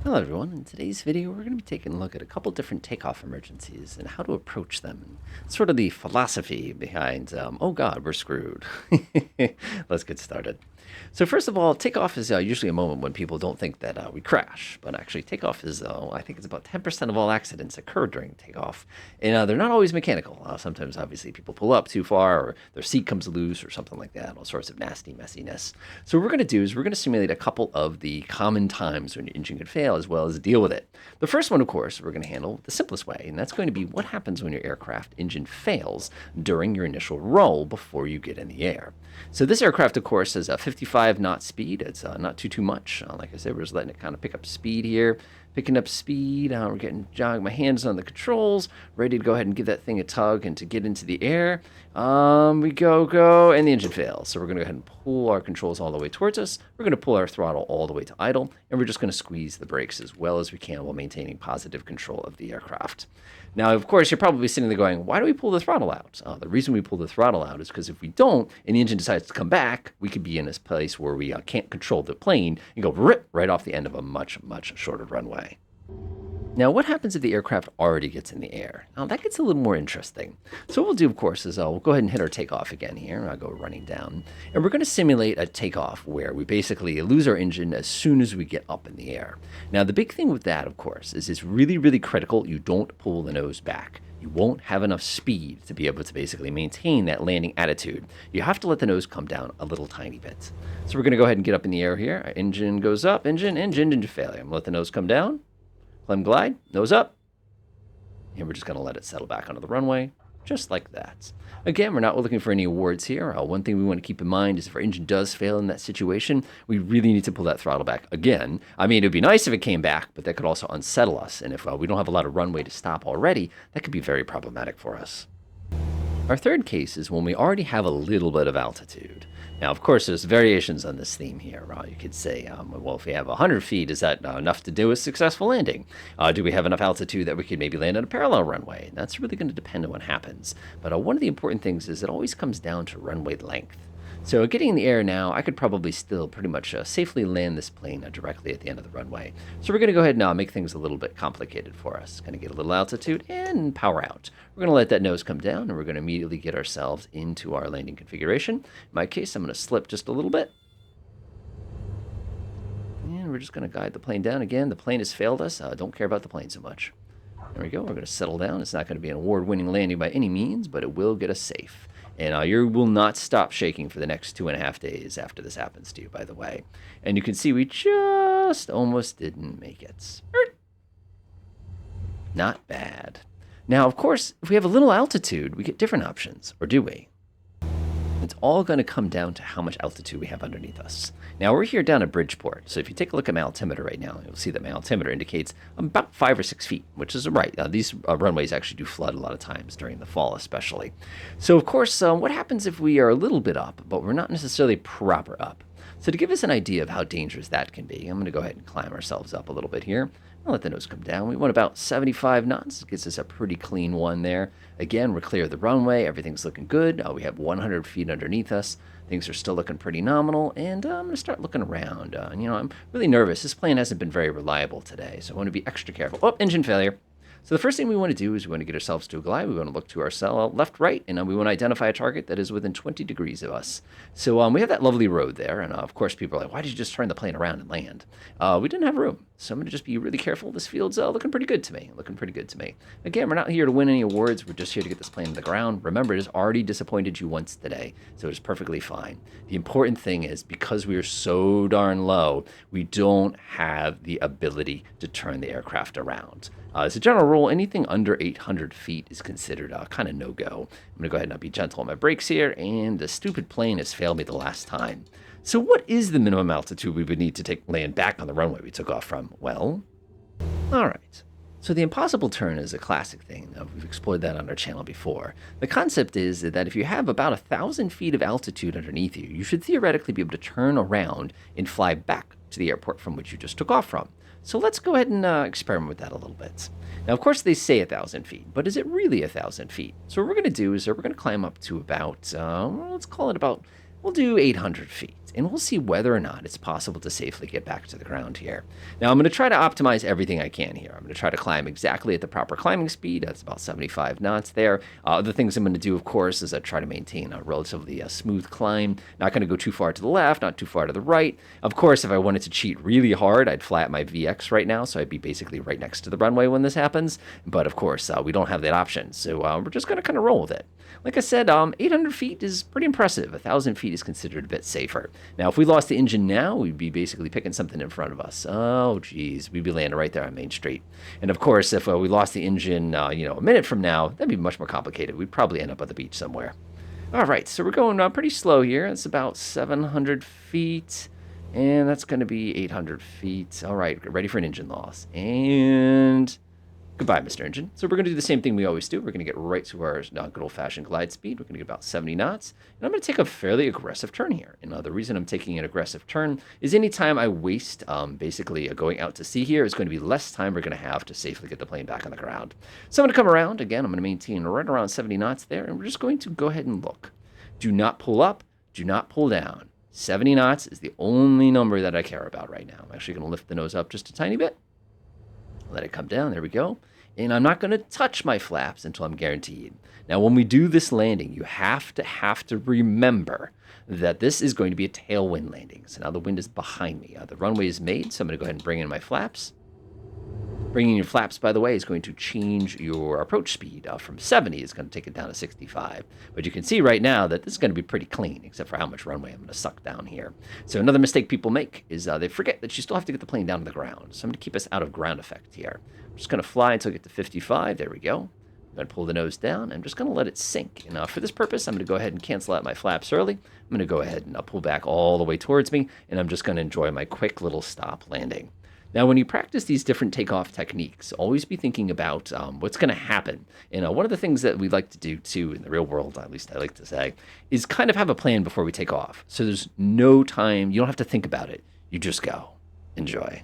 Hello everyone, in today's video we're going to be taking a look at a couple different takeoff emergencies and how to approach them, and sort of the philosophy behind, oh god, we're screwed. Let's get started. So first of all, takeoff is usually a moment when people don't think that we crash, but actually takeoff is, I think it's about 10% of all accidents occur during takeoff, and they're not always mechanical. Sometimes obviously people pull up too far or their seat comes loose or something like that, all sorts of nasty messiness. So what we're going to do is we're going to simulate a couple of the common times when your engine could fail as well as deal with it. The first one, of course, we're going to handle the simplest way, and that's going to be what happens when your aircraft engine fails during your initial roll before you get in the air. So this aircraft, of course, has a 55 knot speed. It's not too much. Like I said, we're just letting it kind of pick up speed here. Picking up speed. We're getting my hands on the controls, ready to go ahead and give that thing a tug and to get into the air. We go, and the engine fails. So we're going to go ahead and pull our controls all the way towards us. We're going to pull our throttle all the way to idle, and we're just going to squeeze the brakes as well as we can while maintaining positive control of the aircraft. Now, of course, you're probably sitting there going, why do we pull the throttle out? The reason we pull the throttle out is because if we don't, and the engine decides to come back, we could be in this place where we can't control the plane and go rip right off the end of a much shorter runway. Now, what happens if the aircraft already gets in the air? Now, that gets a little more interesting. So what we'll do, of course, is we'll go ahead and hit our takeoff again here. I'll go running down. And we're going to simulate a takeoff where we basically lose our engine as soon as we get up in the air. Now, the big thing with that, of course, is it's really critical you don't pull the nose back. You won't have enough speed to be able to basically maintain that landing attitude. You have to let the nose come down a little tiny bit. So we're going to go ahead and get up in the air here. Our engine goes up, engine failure. I'm going to let the nose come down. Climb glide, nose up, and we're just going to let it settle back onto the runway, just like that. Again, we're not looking for any awards here. One thing we want to keep in mind is if our engine does fail in that situation, we really need to pull that throttle back again. I mean, it would be nice if it came back, but that could also unsettle us, and if we don't have a lot of runway to stop already, that could be very problematic for us. Our third case is when we already have a little bit of altitude. Now, of course, there's variations on this theme here. You could say, well, if we have 100 feet, is that enough to do a successful landing? Do we have enough altitude that we could maybe land on a parallel runway? And that's really going to depend on what happens. But one of the important things is it always comes down to runway length. So getting in the air now, I could probably still pretty much safely land this plane directly at the end of the runway. So we're going to go ahead and make things a little bit complicated for us. Going to get a little altitude and power out. We're going to let that nose come down, and we're going to immediately get ourselves into our landing configuration. In my case, I'm going to slip just a little bit. And we're just going to guide the plane down. Again, the plane has failed us. Don't care about the plane so much. There we go. We're going to settle down. It's not going to be an award-winning landing by any means, but it will get us safe. And you will not stop shaking for the next 2.5 days after this happens to you, by the way. And you can see we just almost didn't make it. Not bad. Now, of course, if we have a little altitude, we get different options, or do we? It's all going to come down to how much altitude we have underneath us. Now, we're here down at Bridgeport, so if you take a look at my altimeter right now, you'll see that my altimeter indicates about 5 or 6 feet, which is right. These runways actually do flood a lot of times during the fall especially. So, of course, what happens if we are a little bit up, but we're not necessarily proper up? So to give us an idea of how dangerous that can be, I'm going to go ahead and climb ourselves up a little bit here. I'll let the nose come down. We want about 75 knots. It gives us a pretty clean one there. Again, we're clear of the runway. Everything's looking good. We have 100 feet underneath us. Things are still looking pretty nominal. And I'm going to start looking around. I'm really nervous. This plane hasn't been very reliable today, so I want to be extra careful. Oh, engine failure. So the first thing we want to do is we want to get ourselves to a glide. We want to look to our left, right, and we want to identify a target that is within 20 degrees of us. So we have that lovely road there, and of course people are like, why did you just turn the plane around and land? We didn't have room, so I'm going to just be really careful. This field's looking pretty good to me, Again, we're not here to win any awards. We're just here to get this plane to the ground. Remember, it has already disappointed you once today, so it's perfectly fine. The important thing is, because we are so darn low, we don't have the ability to turn the aircraft around. As a general rule, anything under 800 feet is considered kind of no-go. I'm going to go ahead and be gentle on my brakes here, and the stupid plane has failed me the last time. So what is the minimum altitude we would need to land back on the runway we took off from? Well, all right. So the impossible turn is a classic thing. We've explored that on our channel before. The concept is that if you have about 1,000 feet of altitude underneath you, you should theoretically be able to turn around and fly back to the airport from which you just took off from. So let's go ahead and experiment with that a little bit. Now, of course, they say 1,000 feet, but is it really 1,000 feet? So what we're going to do is we're going to climb up to about, let's call it about, we'll do 800 feet. and we'll see whether or not it's possible to safely get back to the ground here. Now, I'm going to try to optimize everything I can here. I'm going to try to climb exactly at the proper climbing speed. That's about 75 knots there. Other things I'm going to do, of course, is try to maintain a relatively smooth climb. Not going to go too far to the left, not too far to the right. Of course, if I wanted to cheat really hard, I'd fly at my VX right now, so I'd be basically right next to the runway when this happens. But of course, we don't have that option, so we're just going to kind of roll with it. Like I said, 800 feet is pretty impressive. 1,000 feet is considered a bit safer. Now, if we lost the engine now, we'd be basically picking something in front of us. Oh, geez, we'd be landing right there on Main Street. And of course, if we lost the engine, a minute from now, that'd be much more complicated. We'd probably end up at the beach somewhere. All right, so we're going pretty slow here. It's about 700 feet, and that's going to be 800 feet. All right, get ready for an engine loss. And goodbye, Mr. Engine. So we're going to do the same thing we always do. We're going to get right to our good old-fashioned glide speed. We're going to get about 70 knots. And I'm going to take a fairly aggressive turn here. And the reason I'm taking an aggressive turn is anytime I waste basically going out to sea here is going to be less time we're going to have to safely get the plane back on the ground. So I'm going to come around. Again, I'm going to maintain right around 70 knots there. And we're just going to go ahead and look. Do not pull up. Do not pull down. 70 knots is the only number that I care about right now. I'm actually going to lift the nose up just a tiny bit. Let it come down. There we go. And I'm not going to touch my flaps until I'm guaranteed. Now, when we do this landing, you have to remember that this is going to be a tailwind landing. So now the wind is behind me. The runway is made, so I'm going to go ahead and bring in my flaps. Bringing your flaps, by the way, is going to change your approach speed. From 70, it's going to take it down to 65. But you can see right now that this is going to be pretty clean, except for how much runway I'm going to suck down here. So another mistake people make is they forget that you still have to get the plane down to the ground. So I'm going to keep us out of ground effect here. I'm just going to fly until I get to 55. There we go. I'm going to pull the nose down. I'm just going to let it sink. And for this purpose, I'm going to go ahead and cancel out my flaps early. I'm going to go ahead and pull back all the way towards me, and I'm just going to enjoy my quick little stop landing. Now, when you practice these different takeoff techniques, always be thinking about what's going to happen. And one of the things that we like to do, too, in the real world, at least I like to say, is kind of have a plan before we take off. So there's no time. You don't have to think about it. You just go. Enjoy.